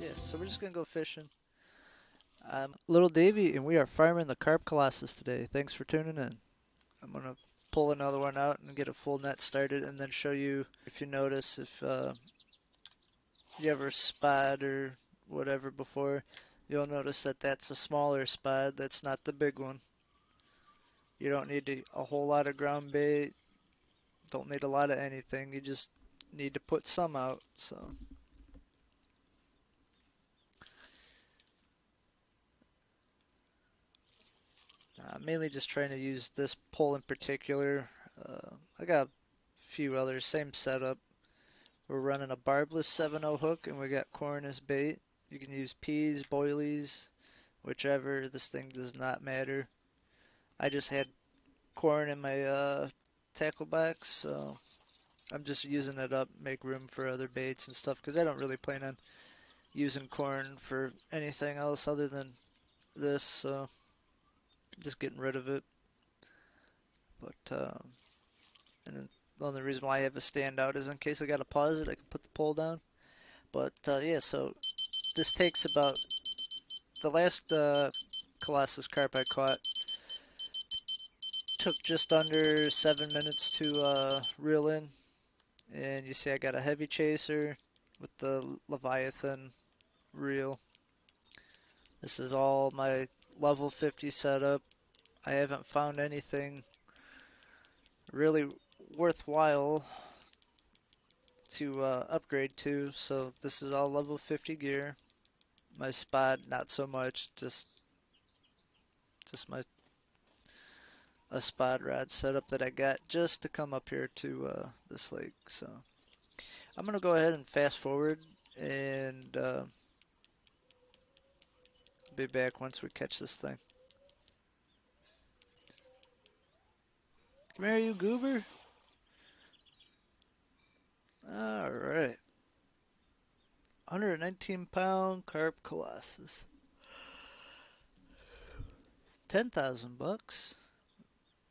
Yeah, so we're just gonna go fishing. I'm Little Davy, and we are farming the Carp Colossus today. Thanks for tuning in. I'm gonna pull another one out and get a full net started, and then show you if you notice if you ever spot or whatever before, you'll notice that that's a smaller spot. That's not the big one. You don't need a whole lot of ground bait. Don't need a lot of anything. You just need to put some out. So mainly just trying to use this pole in particular. I got a few others, same setup. We're running a barbless 7/0 hook, and we got corn as bait. You can use peas, boilies, whichever. This thing does not matter. I just had corn in my tackle box, so I'm just using it up, make room for other baits and stuff, because I don't really plan on using corn for anything else other than this, so just getting rid of it. But and then the only reason why I have a standout is in case I gotta pause it, I can put the pole down. But yeah, so this takes about the last Colossus carp I caught took just under 7 minutes to reel in, and you see I got a heavy chaser with the Leviathan reel. This is all my level 50 setup. I haven't found anything really worthwhile to upgrade to, so this is all level 50 gear. My Spod, not so much, just my a Spod Rod setup that I got just to come up here to this lake. So I'm gonna go ahead and fast forward and be back once we catch this thing. Come here, you goober. All right, 119-pound Carp Colossus, 10,000 bucks,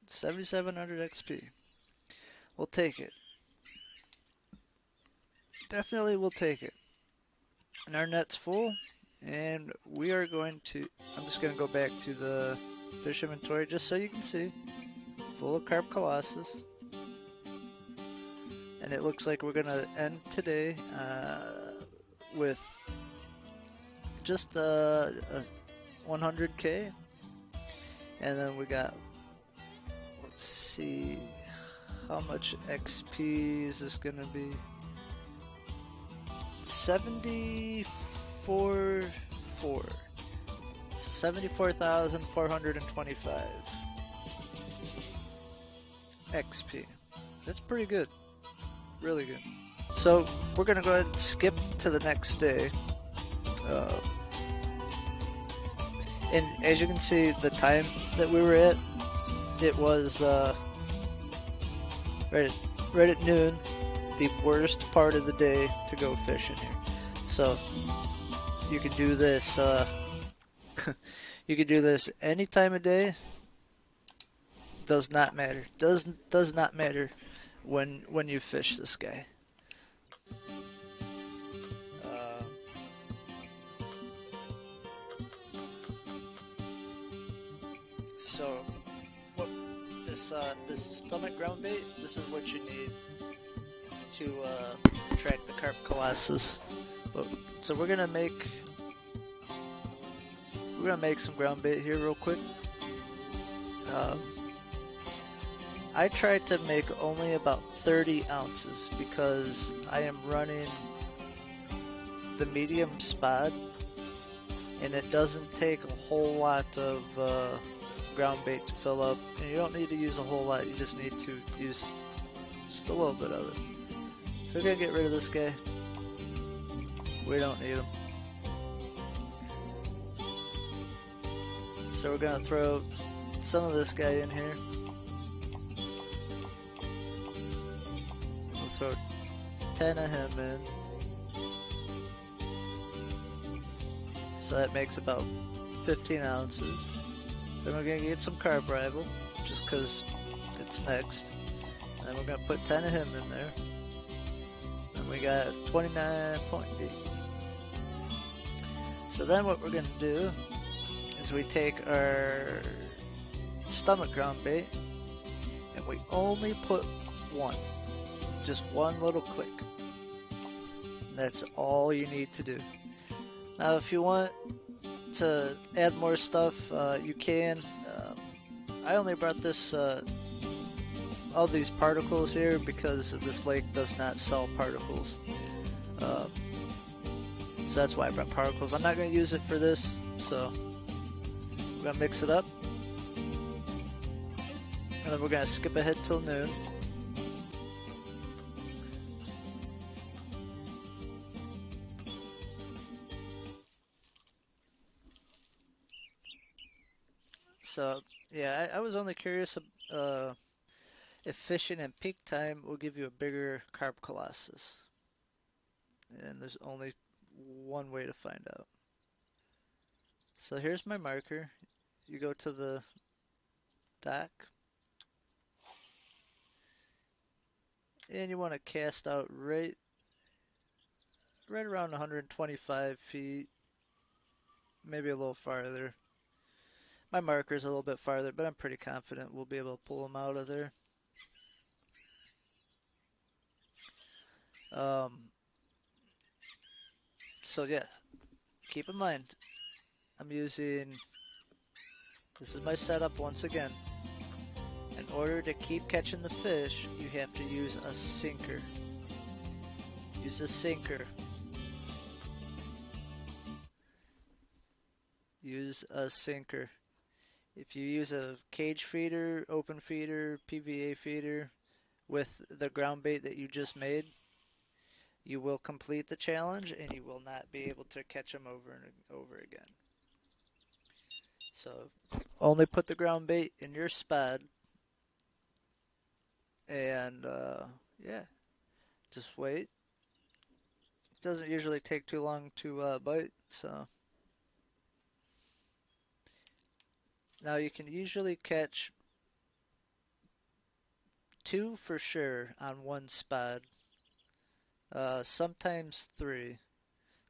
7,700 XP. We'll take it. Definitely, we'll take it. And our net's full, and we are going to. I'm just going to go back to the fish inventory just so you can see. Full of Carp Colossus. And it looks like we're going to end today with just 100k. And then we got, let's see, how much XP is this going to be? 74,425 XP. That's pretty good. Really good. So we're gonna go ahead and skip to the next day. And as you can see, the time that we were at, it was right at noon. The worst part of the day to go fishing here. So you can do this you can do this any time of day. Does not matter. Does not matter when you fish this guy. So what this stomach ground bait, this is what you need to track the Carp Colossus. So we're gonna make some ground bait here real quick. I tried to make only about 30 ounces because I am running the medium Spod, and it doesn't take a whole lot of ground bait to fill up, and you don't need to use a whole lot, you just need to use just a little bit of it. So we're gonna get rid of this guy. We don't need him. So we're gonna throw some of this guy in here. We'll throw 10 of him in. So that makes about 15 ounces. Then we're gonna get some Carp Rival, just cause it's next. And then we're gonna put 10 of him in there. And we got 29.8. So then what we're going to do is we take our stomach ground bait and we only put one, just one little click. That's all you need to do. Now if you want to add more stuff, you can. I only brought this all these particles here because this lake does not sell particles. So that's why I brought particles. I'm not going to use it for this, so we're going to mix it up. And then we're going to skip ahead till noon. So, yeah, I was only curious if fishing in peak time will give you a bigger carp colossus. And there's only one way to find out. So here's my marker. You go to the dock. And you want to cast out right around 125 feet. Maybe a little farther. My marker's a little bit farther, but I'm pretty confident we'll be able to pull them out of there. So yeah, keep in mind, this is my setup once again. In order to keep catching the fish, you have to use a sinker. Use a sinker. Use a sinker. If you use a cage feeder, open feeder, PVA feeder with the ground bait that you just made, you will complete the challenge and you will not be able to catch them over and over again. So only put the ground bait in your spod, and yeah, just wait. It doesn't usually take too long to bite, so. Now you can usually catch 2 for sure on one spot, sometimes 3.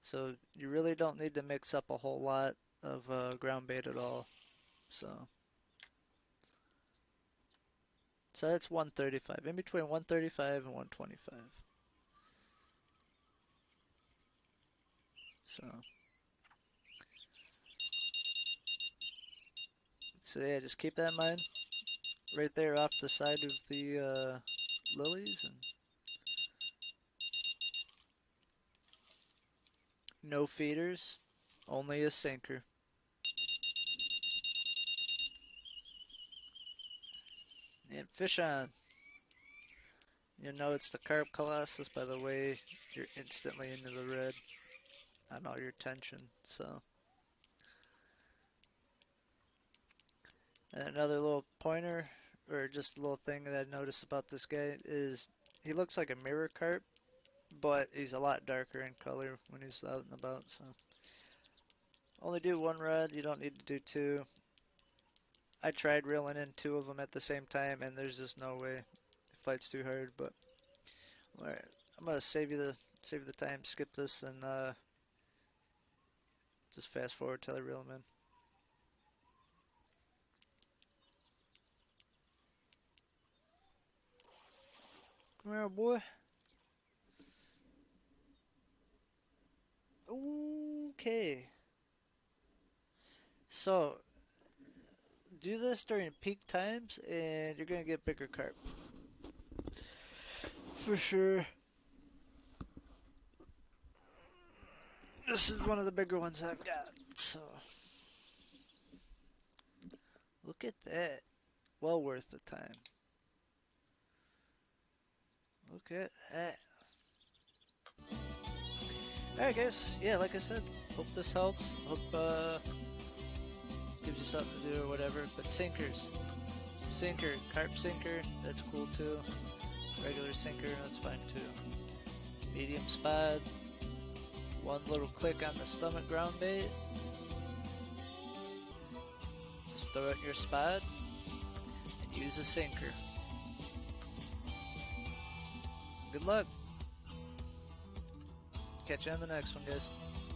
So you really don't need to mix up a whole lot of ground bait at all. So that's 135, in between 135 and 125. So yeah, just keep that in mind. Right there off the side of the lilies, and no feeders, only a sinker. And fish on. You know it's the Carp Colossus by the way you're instantly into the red on all your tension. So, and another little pointer, or just a little thing that I noticed about this guy is he looks like a mirror carp, but he's a lot darker in color when he's out and about. So only do 1 rod, you don't need to do 2. I tried reeling in 2 of them at the same time and there's just no way. It fights too hard. But alright, I'm gonna save you the time, skip this, and just fast forward till I reel them in. Come here, boy. Okay. So, do this during peak times and you're going to get bigger carp. For sure. This is one of the bigger ones I've got. So, look at that. Well worth the time. Look at that. Alright guys, yeah, like I said, hope this helps. Hope gives you something to do or whatever. But sinkers. Sinker, carp sinker, that's cool too. Regular sinker, that's fine too. Medium spod. 1 little click on the stomach ground bait. Just throw it in your spod and use a sinker. Good luck. Catch you on the next one, guys.